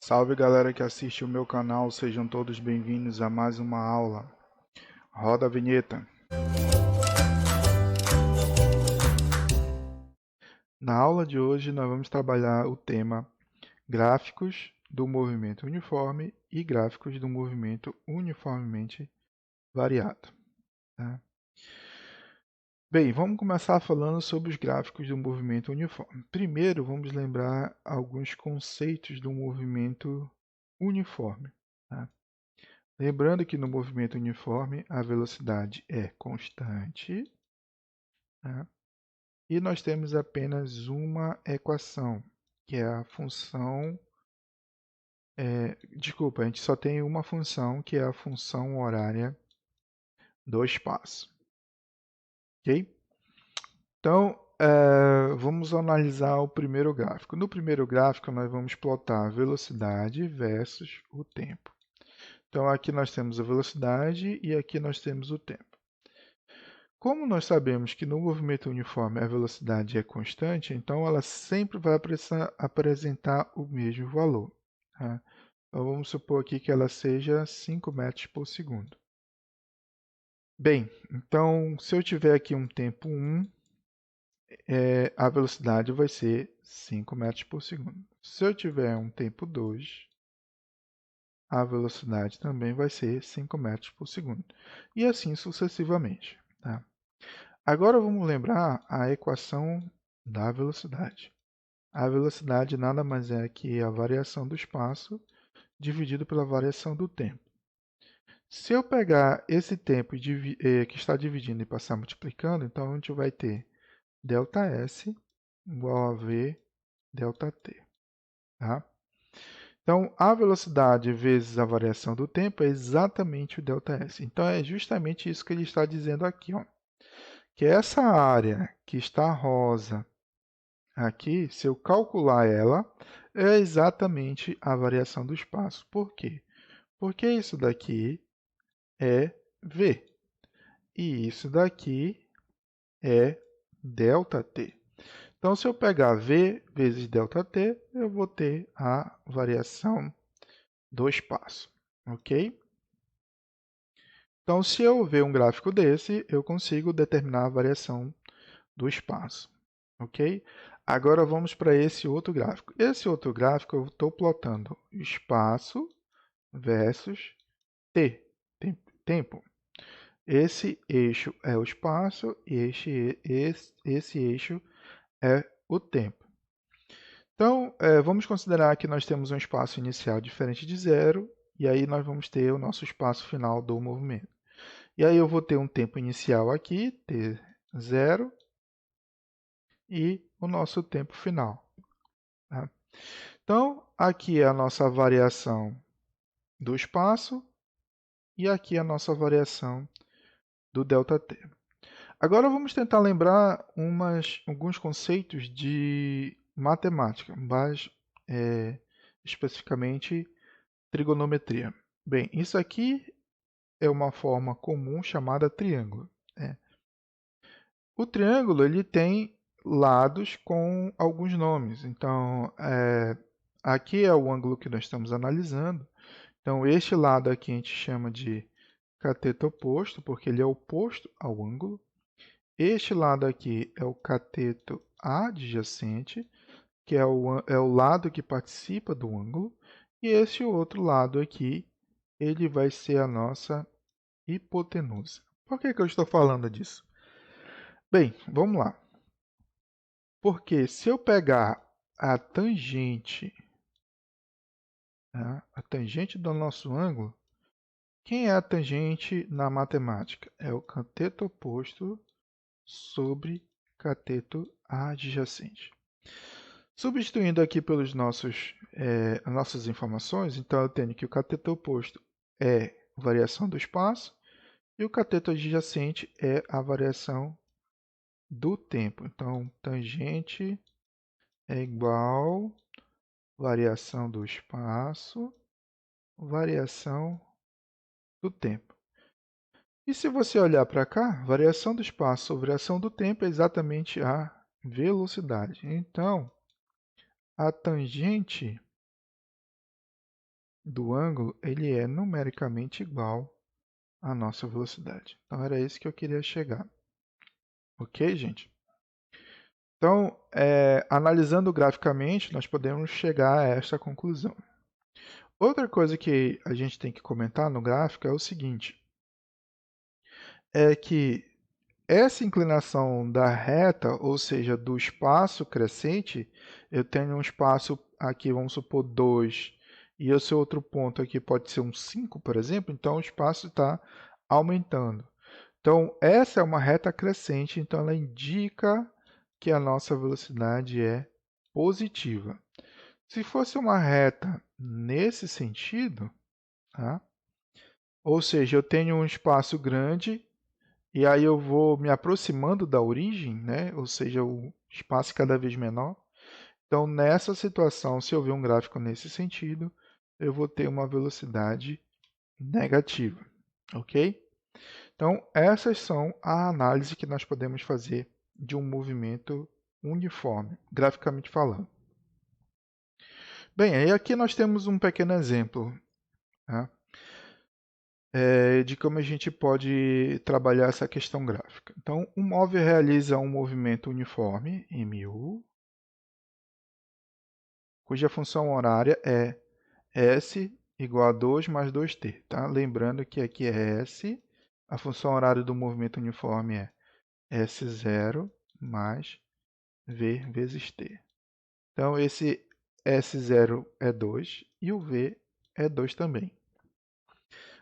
Salve galera que assiste o meu canal, sejam todos bem-vindos a mais uma aula. Roda a vinheta. Na aula de hoje nós vamos trabalhar o tema gráficos do movimento uniforme e gráficos do movimento uniformemente variado. Tá? Bem, vamos começar falando sobre os gráficos do movimento uniforme. Primeiro, vamos lembrar alguns conceitos do movimento uniforme. Tá? Lembrando que no movimento uniforme a velocidade é constante, tá? E nós temos apenas uma equação, que é a função. Desculpa, a gente só tem uma função, que é a função horária do espaço. Ok? Então, vamos analisar o primeiro gráfico. No primeiro gráfico, nós vamos plotar a velocidade versus o tempo. Então, aqui nós temos a velocidade e aqui nós temos o tempo. Como nós sabemos que no movimento uniforme a velocidade é constante, então ela sempre vai apresentar o mesmo valor. Tá? Então, vamos supor aqui que ela seja 5 metros por segundo. Bem, então se eu tiver aqui um tempo 1, a velocidade vai ser 5 metros por segundo. Se eu tiver um tempo 2, a velocidade também vai ser 5 metros por segundo. E assim sucessivamente. Tá? Agora vamos lembrar a equação da velocidade. A velocidade nada mais é que a variação do espaço dividido pela variação do tempo. Se eu pegar esse tempo que está dividindo e passar multiplicando, então a gente vai ter ΔS igual a V ΔT. Tá? Então, a velocidade vezes a variação do tempo é exatamente o ΔS. Então, é justamente isso que ele está dizendo aqui, ó. Que essa área que está rosa aqui, se eu calcular ela, é exatamente a variação do espaço. Por quê? Porque isso daqui é V e isso daqui é ΔT. Então, se eu pegar V vezes ΔT, eu vou ter a variação do espaço, ok? Então, se eu ver um gráfico desse, eu consigo determinar a variação do espaço, ok? Agora vamos para esse outro gráfico. Esse outro gráfico eu estou plotando espaço versus tempo. Esse eixo é o espaço e esse eixo é o tempo. Então, vamos considerar que nós temos um espaço inicial diferente de zero, e aí nós vamos ter o nosso espaço final do movimento. E aí eu vou ter um tempo inicial aqui, t0, e o nosso tempo final. Tá? Então, aqui é a nossa variação do espaço e aqui é a nossa variação do ΔT. Agora vamos tentar lembrar alguns conceitos de matemática, mais especificamente trigonometria. Bem, isso aqui é uma forma comum chamada triângulo. Né? O triângulo ele tem lados com alguns nomes. Então, aqui é o ângulo que nós estamos analisando. Então, este lado aqui a gente chama de cateto oposto, porque ele é oposto ao ângulo. Este lado aqui é o cateto adjacente, que é o lado que participa do ângulo. E esse outro lado aqui, ele vai ser a nossa hipotenusa. Por que eu estou falando disso? Bem, vamos lá. Porque se eu pegar a tangente, tá? A tangente do nosso ângulo, quem é a tangente na matemática? É o cateto oposto sobre cateto adjacente. Substituindo aqui pelos as nossas informações, então eu tenho que o cateto oposto é variação do espaço e o cateto adjacente é a variação do tempo. Então, tangente é igual variação do espaço, variação do tempo. E se você olhar para cá, variação do espaço sobre variação do tempo é exatamente a velocidade. Então, a tangente do ângulo ele é numericamente igual à nossa velocidade. Então, era isso que eu queria chegar. Ok, gente? Então, analisando graficamente, nós podemos chegar a esta conclusão. Outra coisa que a gente tem que comentar no gráfico é o seguinte, é que essa inclinação da reta, ou seja, do espaço crescente, eu tenho um espaço aqui, vamos supor 2, e esse outro ponto aqui pode ser um 5, por exemplo, então o espaço está aumentando. Então, essa é uma reta crescente, então ela indica que a nossa velocidade é positiva. Se fosse uma reta nesse sentido, tá? Ou seja, eu tenho um espaço grande e aí eu vou me aproximando da origem, né? Ou seja, o espaço cada vez menor. Então, nessa situação, se eu ver um gráfico nesse sentido, eu vou ter uma velocidade negativa, ok? Então, essas são a análise que nós podemos fazer de um movimento uniforme, graficamente falando. Bem, aí aqui nós temos um pequeno exemplo, tá? De como a gente pode trabalhar essa questão gráfica. Então, um móvel realiza um movimento uniforme, mu, cuja função horária é S igual a 2 mais 2t. Tá? Lembrando que aqui é S, a função horária do movimento uniforme é S0 mais V vezes t. Então, esse S0 é 2 e o V é 2 também.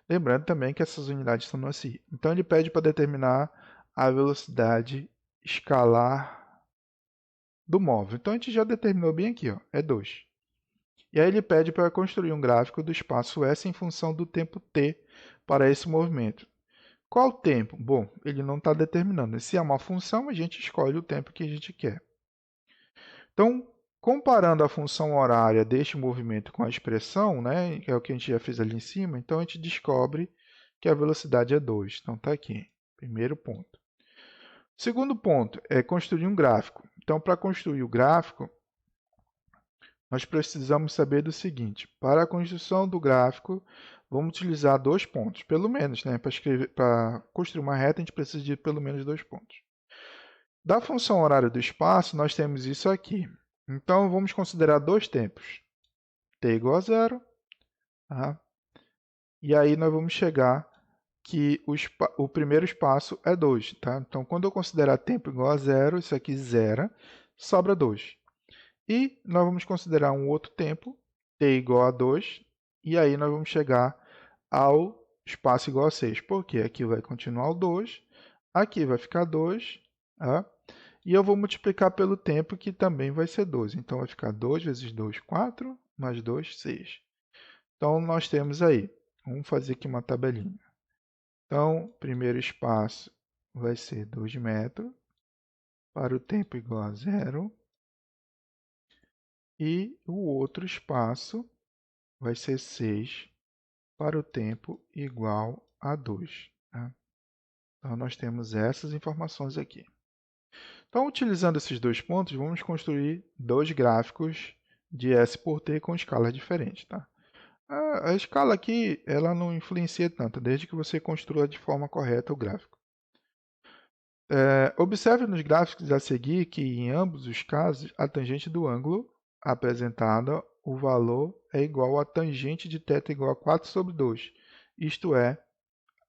Lembrando também que essas unidades estão no SI. Então, ele pede para determinar a velocidade escalar do móvel. Então, a gente já determinou bem aqui, ó, é 2. E aí ele pede para construir um gráfico do espaço S em função do tempo t para esse movimento. Qual o tempo? Bom, ele não está determinando. Se é uma função, a gente escolhe o tempo que a gente quer. Então, comparando a função horária deste movimento com a expressão, né, que é o que a gente já fez ali em cima, então a gente descobre que a velocidade é 2. Então, está aqui, primeiro ponto. Segundo ponto é construir um gráfico. Então, para construir o gráfico, nós precisamos saber do seguinte, para a construção do gráfico, vamos utilizar 2 pontos, pelo menos, né? Para construir uma reta, a gente precisa de pelo menos 2 pontos. Da função horária do espaço, nós temos isso aqui. Então, vamos considerar 2 tempos, t igual a 0, tá? E aí nós vamos chegar que o primeiro espaço é 2, tá? Então, quando eu considerar tempo igual a 0, isso aqui zera, sobra 2. E nós vamos considerar um outro tempo, t igual a 2, e aí nós vamos chegar ao espaço igual a 6, porque aqui vai continuar o 2, aqui vai ficar 2, tá? E eu vou multiplicar pelo tempo, que também vai ser 12. Então, vai ficar 2 vezes 2, 4, mais 2, 6. Então, nós temos aí, vamos fazer aqui uma tabelinha. Então, primeiro espaço vai ser 2 metros, para o tempo igual a 0. E o outro espaço vai ser 6 para o tempo igual a 2. Tá? Então, nós temos essas informações aqui. Então, utilizando esses dois pontos, vamos construir dois gráficos de S por T com escalas diferentes. Tá? A escala aqui ela não influencia tanto, desde que você construa de forma correta o gráfico. Observe nos gráficos a seguir que, em ambos os casos, a tangente do ângulo apresentada, o valor é igual à tangente de θ igual a 4 sobre 2. Isto é,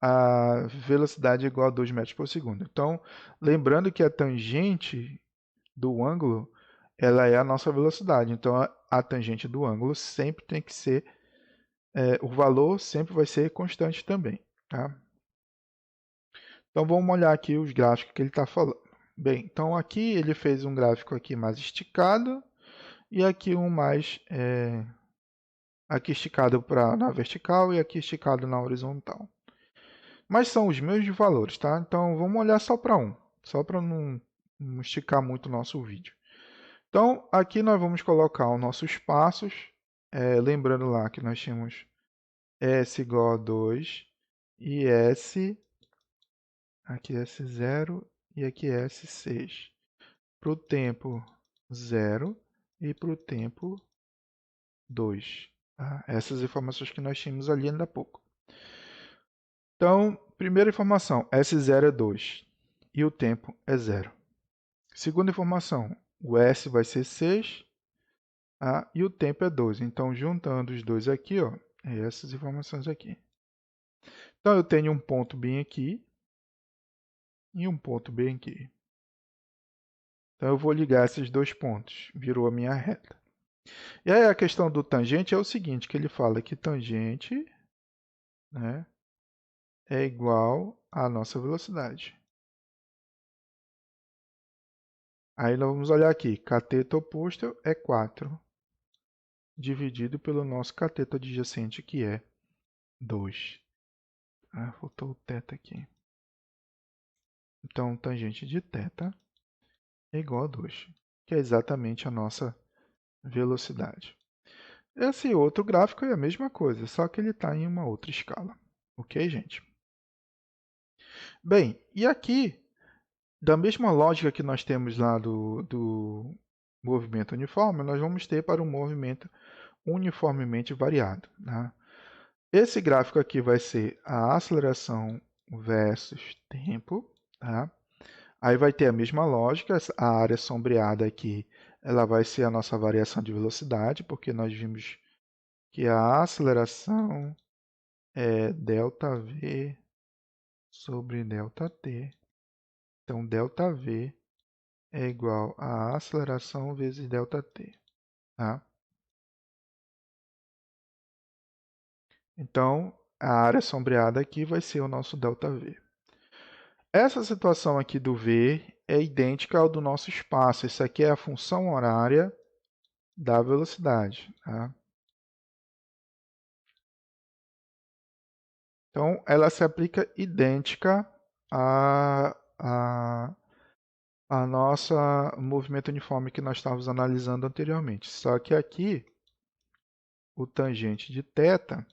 a velocidade é igual a 2 metros por segundo. Então, lembrando que a tangente do ângulo ela é a nossa velocidade. Então, a tangente do ângulo sempre tem que ser, o valor sempre vai ser constante também. Tá? Então, vamos olhar aqui os gráficos que ele está falando. Bem, então aqui ele fez um gráfico aqui mais esticado e aqui um mais aqui esticado na vertical e aqui esticado na horizontal. Mas são os mesmos valores, tá? Então vamos olhar só para um, só para não esticar muito o nosso vídeo. Então aqui nós vamos colocar os nossos passos, lembrando lá que nós tínhamos S igual a 2 e S, aqui S0 e aqui S6. Para o tempo 0 e para o tempo 2. Tá? Essas informações que nós tínhamos ali ainda há pouco. Então, primeira informação, S0 é 2 e o tempo é 0. Segunda informação, o S vai ser 6, tá? E o tempo é 2. Então, juntando os dois aqui, ó, é essas informações aqui. Então, eu tenho um ponto bem aqui e um ponto bem aqui. Então, eu vou ligar esses dois pontos, virou a minha reta. E aí a questão do tangente é o seguinte, que ele fala que tangente, né, é igual à nossa velocidade. Aí nós vamos olhar aqui, cateto oposto é 4, dividido pelo nosso cateto adjacente, que é 2. Ah, faltou o θ aqui. Então, tangente de θ é igual a 2, que é exatamente a nossa velocidade. Esse outro gráfico é a mesma coisa, só que ele está em uma outra escala. Ok, gente? Bem, e aqui, da mesma lógica que nós temos lá do movimento uniforme, nós vamos ter para um movimento uniformemente variado. Né? Esse gráfico aqui vai ser a aceleração versus tempo. Tá? Aí vai ter a mesma lógica, a área sombreada aqui, ela vai ser a nossa variação de velocidade, porque nós vimos que a aceleração é ΔV sobre ΔT. Então, ΔV é igual a aceleração vezes ΔT. Tá? Então, a área sombreada aqui vai ser o nosso ΔV. Essa situação aqui do V é idêntica ao do nosso espaço. Isso aqui é a função horária da velocidade. Tá? Então, ela se aplica idêntica a nossa movimento uniforme que nós estávamos analisando anteriormente. Só que aqui, o tangente de θ,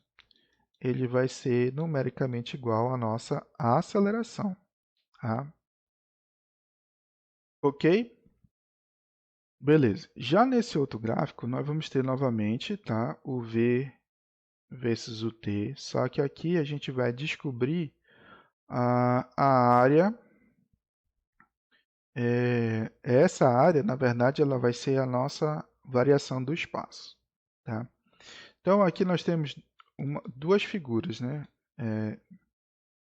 ele vai ser numericamente igual à nossa aceleração. Tá? Ok? Beleza. Já nesse outro gráfico, nós vamos ter novamente, tá, o V versus o T, só que aqui a gente vai descobrir a área. Essa área, na verdade, ela vai ser a nossa variação do espaço. Tá? Então, aqui nós temos duas figuras, né?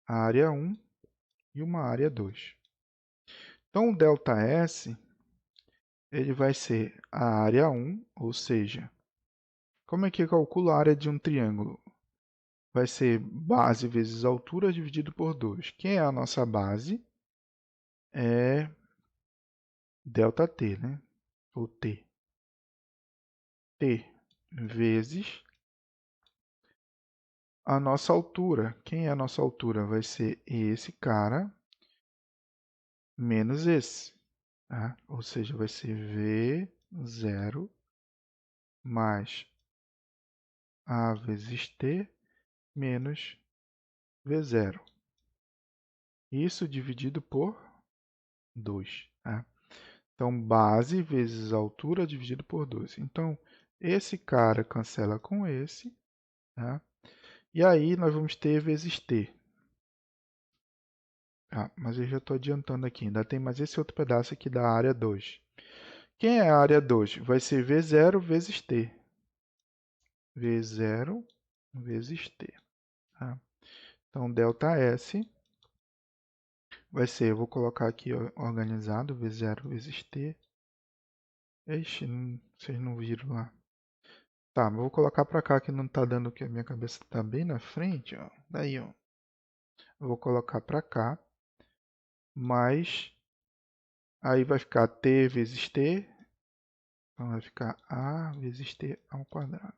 A área 1 e uma área 2. Então, o ΔS ele vai ser a área 1, ou seja, como é que eu calculo a área de um triângulo? Vai ser base vezes altura dividido por 2. Quem é a nossa base? É ΔT, né? Ou T. T vezes a nossa altura. Quem é a nossa altura? Vai ser esse cara menos esse. Tá? Ou seja, vai ser V0 mais A vezes T menos V0. Isso dividido por 2. Tá? Então, base vezes altura dividido por 2. Então, esse cara cancela com esse. Tá? E aí, nós vamos ter vezes T. Tá? Mas eu já estou adiantando aqui. Ainda tem mais esse outro pedaço aqui da área 2. Quem é a área 2? Vai ser V0 vezes T. V0 vezes T. Tá? Então, ΔS vai ser, eu vou colocar aqui organizado, V0 vezes T. Ixi, vocês não viram lá. Tá, mas eu vou colocar para cá que não está dando, que a minha cabeça está bem na frente. Ó. Daí, ó. Eu vou colocar para cá, mas aí vai ficar T vezes T. Então, vai ficar A vezes T ao quadrado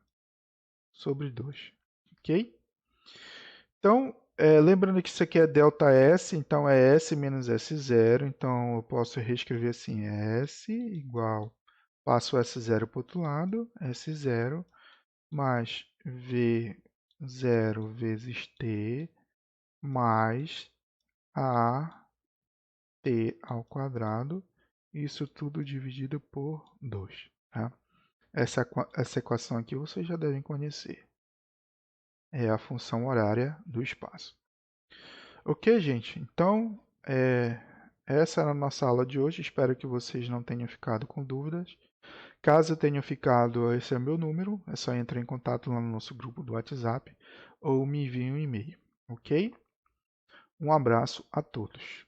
sobre 2. Ok? Então, lembrando que isso aqui é ΔS, então é S menos S0. Então, eu posso reescrever assim, S igual, passo S0 para o outro lado, S0 mais V0 vezes T mais AT ao quadrado, isso tudo dividido por 2. Tá? Essa equação aqui vocês já devem conhecer. É a função horária do espaço. Ok, gente? Então, essa era a nossa aula de hoje. Espero que vocês não tenham ficado com dúvidas. Caso tenham ficado, esse é o meu número. É só entrar em contato lá no nosso grupo do WhatsApp ou me envie um e-mail. Ok? Um abraço a todos.